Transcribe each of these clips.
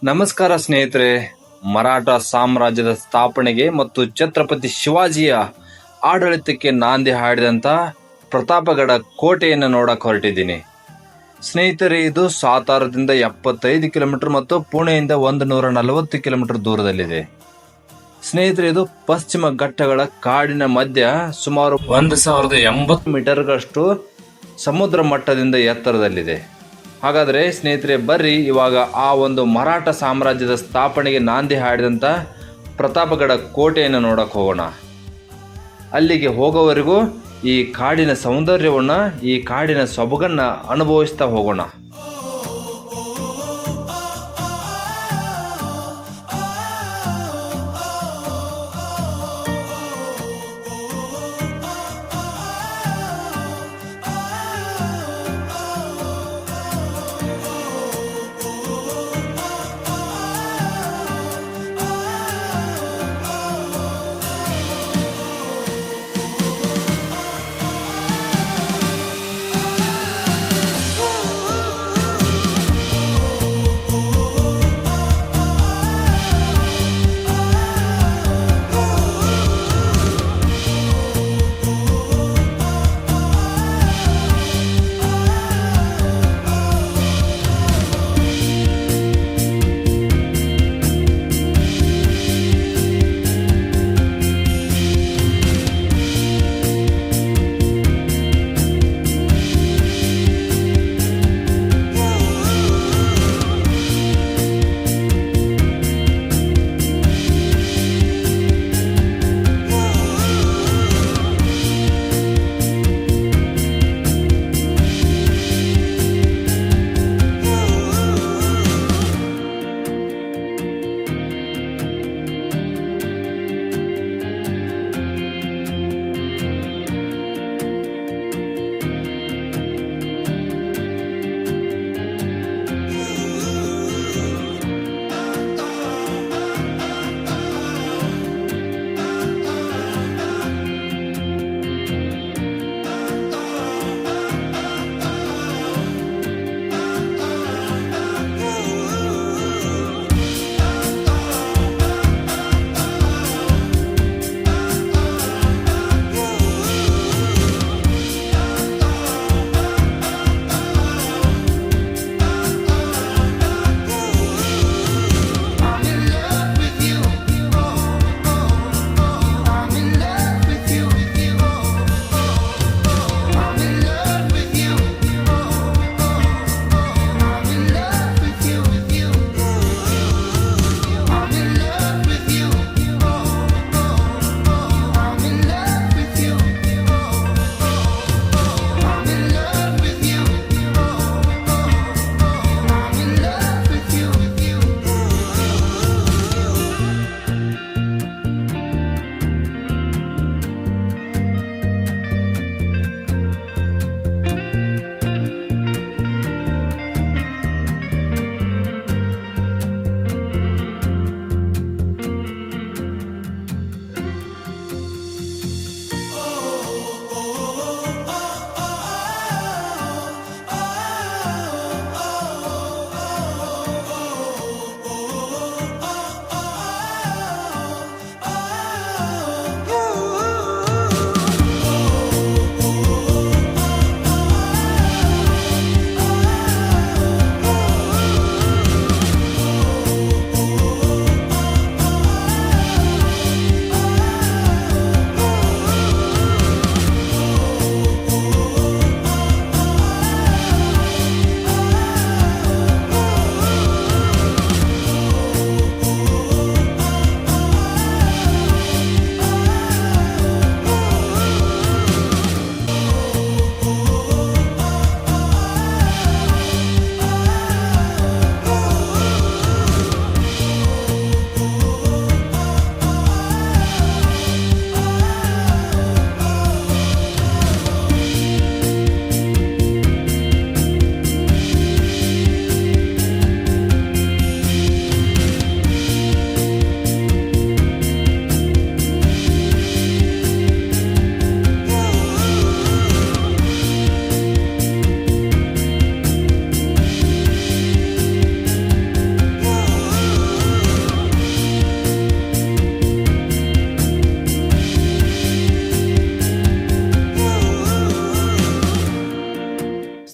ನಮಸ್ಕಾರ ಸ್ನೇಹಿತರೆ. ಮರಾಠ ಸಾಮ್ರಾಜ್ಯದ ಸ್ಥಾಪನೆಗೆ ಮತ್ತು ಛತ್ರಪತಿ ಶಿವಾಜಿಯ ಆಡಳಿತಕ್ಕೆ ನಾಂದಿ ಹಾಡಿದಂಥ ಪ್ರತಾಪಗಡ ಕೋಟೆಯನ್ನು ನೋಡಕ್ಕೆ ಹೊರಟಿದ್ದೀನಿ ಸ್ನೇಹಿತರೆ. ಇದು ಸಾತಾರದಿಂದ 75 ಕಿಲೋಮೀಟರ್ ಮತ್ತು ಪುಣೆಯಿಂದ 140 ಕಿಲೋಮೀಟರ್ ದೂರದಲ್ಲಿದೆ ಸ್ನೇಹಿತರೆ. ಇದು ಪಶ್ಚಿಮ ಘಟ್ಟಗಳ ಕಾಡಿನ ಮಧ್ಯ ಸುಮಾರು 1080 ಮೀಟರ್ಗಳಷ್ಟು ಸಮುದ್ರ ಮಟ್ಟದಿಂದ ಎತ್ತರದಲ್ಲಿದೆ. ಹಾಗಾದರೆ ಸ್ನೇಹಿತರೆ, ಬರ್ರಿ ಇವಾಗ ಆ ಒಂದು ಮರಾಠ ಸಾಮ್ರಾಜ್ಯದ ಸ್ಥಾಪನೆಗೆ ನಾಂದಿ ಹಾಡಿದಂಥ ಪ್ರತಾಪಗಡ ಕೋಟೆಯನ್ನು ನೋಡಕ್ಕೆ ಹೋಗೋಣ. ಅಲ್ಲಿಗೆ ಹೋಗೋವರೆಗೂ ಈ ಕಾಡಿನ ಸೌಂದರ್ಯವನ್ನು, ಈ ಕಾಡಿನ ಸೊಬಗನ್ನು ಅನುಭವಿಸ್ತಾ ಹೋಗೋಣ.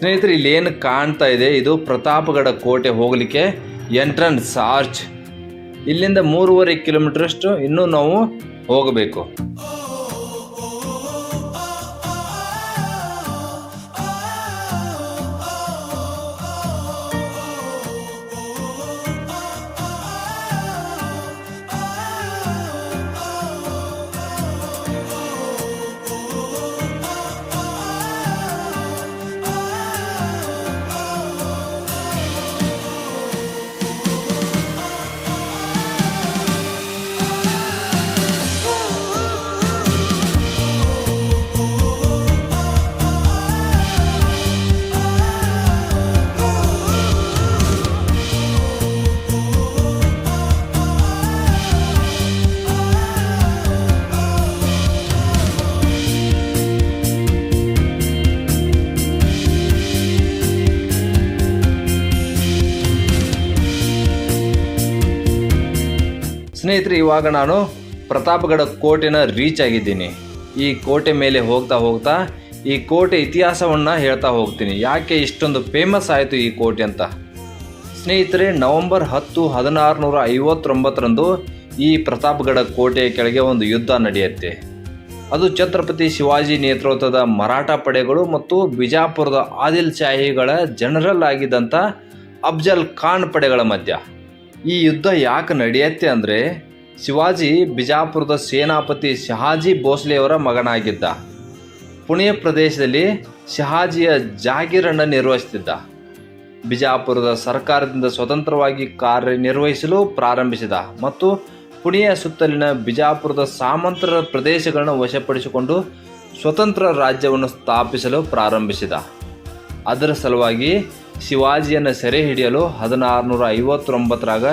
ಸ್ನೇಹಿತರೆ, ಇಲ್ಲಿ ಏನು ಕಾಣ್ತಾ ಇದೆ ಇದು ಪ್ರತಾಪಗಢ ಕೋಟೆ ಹೋಗಲಿಕ್ಕೆ ಎಂಟ್ರನ್ಸ್ ಆರ್ಚ್. ಇಲ್ಲಿಂದ 3.5 ಕಿಲೋಮೀಟರಷ್ಟು ಇನ್ನೂ ನಾವು ಹೋಗಬೇಕು. ಸ್ನೇಹಿತರೆ, ಇವಾಗ ನಾನು ಪ್ರತಾಪಗಢ ಕೋಟೆನ ರೀಚ್ ಆಗಿದ್ದೀನಿ. ಈ ಕೋಟೆ ಮೇಲೆ ಹೋಗ್ತಾ ಹೋಗ್ತಾ ಈ ಕೋಟೆ ಇತಿಹಾಸವನ್ನು ಹೇಳ್ತಾ ಹೋಗ್ತೀನಿ. ಯಾಕೆ ಇಷ್ಟೊಂದು ಫೇಮಸ್ ಆಯಿತು ಈ ಕೋಟೆ ಅಂತ. ಸ್ನೇಹಿತರೆ, ನವೆಂಬರ್ 10, 1659ರಂದು ಈ ಪ್ರತಾಪಗಢ ಕೋಟೆಯ ಕೆಳಗೆ ಒಂದು ಯುದ್ಧ ನಡೆಯುತ್ತೆ. ಅದು ಛತ್ರಪತಿ ಶಿವಾಜಿ ನೇತೃತ್ವದ ಮರಾಠ ಪಡೆಗಳು ಮತ್ತು ಬಿಜಾಪುರದ ಆದಿಲ್ ಶಾಹಿಗಳ ಜನರಲ್ ಆಗಿದ್ದಂಥ ಅಫ್ಜಲ್ ಖಾನ್ ಪಡೆಗಳ ಮಧ್ಯ. ಈ ಯುದ್ಧ ಯಾಕೆ ನಡೆಯುತ್ತೆ ಅಂದರೆ, ಶಿವಾಜಿ ಬಿಜಾಪುರದ ಸೇನಾಪತಿ ಶಹಾಜಿ ಭೋಸ್ಲೆಯವರ ಮಗನಾಗಿದ್ದ. ಪುಣೆ ಪ್ರದೇಶದಲ್ಲಿ ಶಹಾಜಿಯ ಜಾಗೀರನ್ನು ನಿರ್ವಹಿಸುತ್ತಿದ್ದ. ಬಿಜಾಪುರದ ಸರ್ಕಾರದಿಂದ ಸ್ವತಂತ್ರವಾಗಿ ಕಾರ್ಯನಿರ್ವಹಿಸಲು ಪ್ರಾರಂಭಿಸಿದ ಮತ್ತು ಪುಣೆಯ ಸುತ್ತಲಿನ ಬಿಜಾಪುರದ ಸಾಮಂತರ ಪ್ರದೇಶಗಳನ್ನು ವಶಪಡಿಸಿಕೊಂಡು ಸ್ವತಂತ್ರ ರಾಜ್ಯವನ್ನು ಸ್ಥಾಪಿಸಲು ಪ್ರಾರಂಭಿಸಿದ. ಅದರ ಸಲುವಾಗಿ ಶಿವಾಜಿಯನ್ನು ಸೆರೆ ಹಿಡಿಯಲು 1659ರಾಗ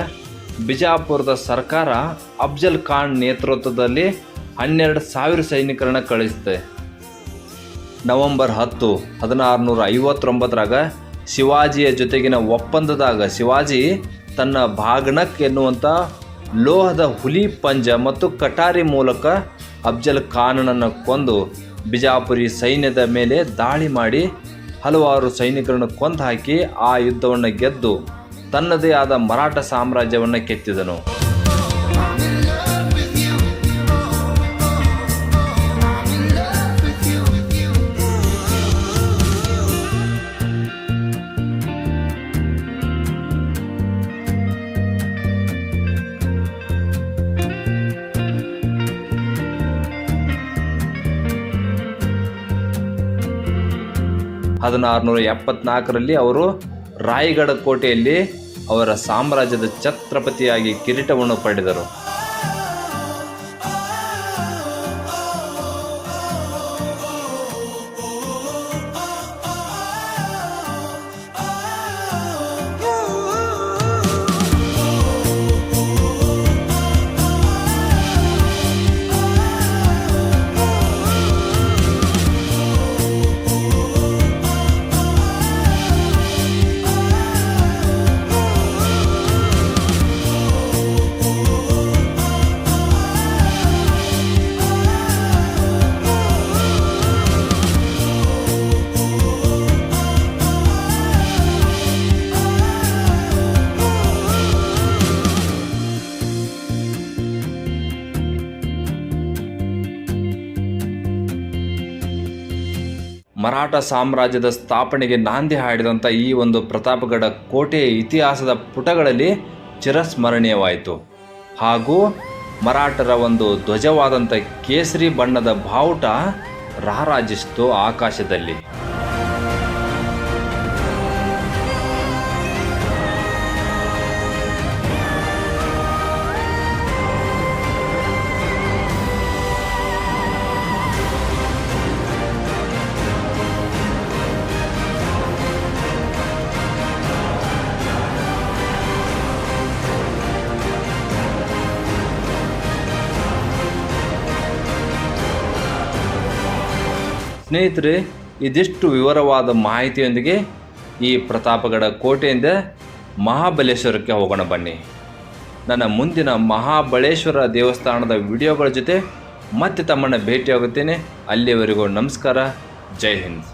ಬಿಜಾಪುರದ ಸರ್ಕಾರ ಅಫ್ಜಲ್ ಖಾನ್ ನೇತೃತ್ವದಲ್ಲಿ 12,000 ಸೈನಿಕರನ್ನು ಕಳಿಸುತ್ತೆ. ನವೆಂಬರ್ 10, 1659ರಾಗ ಶಿವಾಜಿಯ ಜೊತೆಗಿನ ಒಪ್ಪಂದದಾಗ ಶಿವಾಜಿ ತನ್ನ ಭಾಗಣಕ್ ಎನ್ನುವಂಥ ಲೋಹದ ಹುಲಿ ಪಂಜ ಮತ್ತು ಕಟಾರಿ ಮೂಲಕ ಅಫ್ಜಲ್ ಖಾನನನ್ನು ಕೊಂದು ಬಿಜಾಪುರಿ ಸೈನ್ಯದ ಮೇಲೆ ದಾಳಿ ಮಾಡಿ ಹಲವಾರು ಸೈನಿಕರನ್ನು ಕೊಂದು ಹಾಕಿ ಆ ಯುದ್ಧವನ್ನು ಗೆದ್ದು ತನ್ನದೇ ಆದ ಮರಾಠ ಸಾಮ್ರಾಜ್ಯವನ್ನು ಕೆತ್ತಿದನು. ಹದಿನಾರುನೂರ 74ರಲ್ಲಿ ಅವರು ರಾಯಗಢ ಕೋಟೆಯಲ್ಲಿ ಅವರ ಸಾಮ್ರಾಜ್ಯದ ಛತ್ರಪತಿಯಾಗಿ ಕಿರೀಟವನ್ನು ಪಡೆದರು. ಮರಾಠ ಸಾಮ್ರಾಜ್ಯದ ಸ್ಥಾಪನೆಗೆ ನಾಂದಿ ಹಾಡಿದಂಥ ಈ ಒಂದು ಪ್ರತಾಪಗಢ ಕೋಟೆಯ ಇತಿಹಾಸದ ಪುಟಗಳಲ್ಲಿ ಚಿರಸ್ಮರಣೀಯವಾಯಿತು. ಹಾಗೂ ಮರಾಠರ ಒಂದು ಧ್ವಜವಾದಂಥ ಕೇಸರಿ ಬಣ್ಣದ ಬಾವುಟ ರಾರಾಜಿಸಿತು ಆಕಾಶದಲ್ಲಿ. ಸ್ನೇಹಿತರೆ, ಇದಿಷ್ಟು ವಿವರವಾದ ಮಾಹಿತಿಯೊಂದಿಗೆ ಈ ಪ್ರತಾಪಗಢ ಕೋಟೆಯಿಂದ ಮಹಾಬಲೇಶ್ವರಕ್ಕೆ ಹೋಗೋಣ ಬನ್ನಿ. ನನ್ನ ಮುಂದಿನ ಮಹಾಬಲೇಶ್ವರ ದೇವಸ್ಥಾನದ ವಿಡಿಯೋಗಳ ಜೊತೆ ಮತ್ತೆ ತಮ್ಮನ್ನು ಭೇಟಿಯಾಗುತ್ತೇನೆ. ಅಲ್ಲಿಯವರೆಗೂ ನಮಸ್ಕಾರ. ಜೈ ಹಿಂದ್.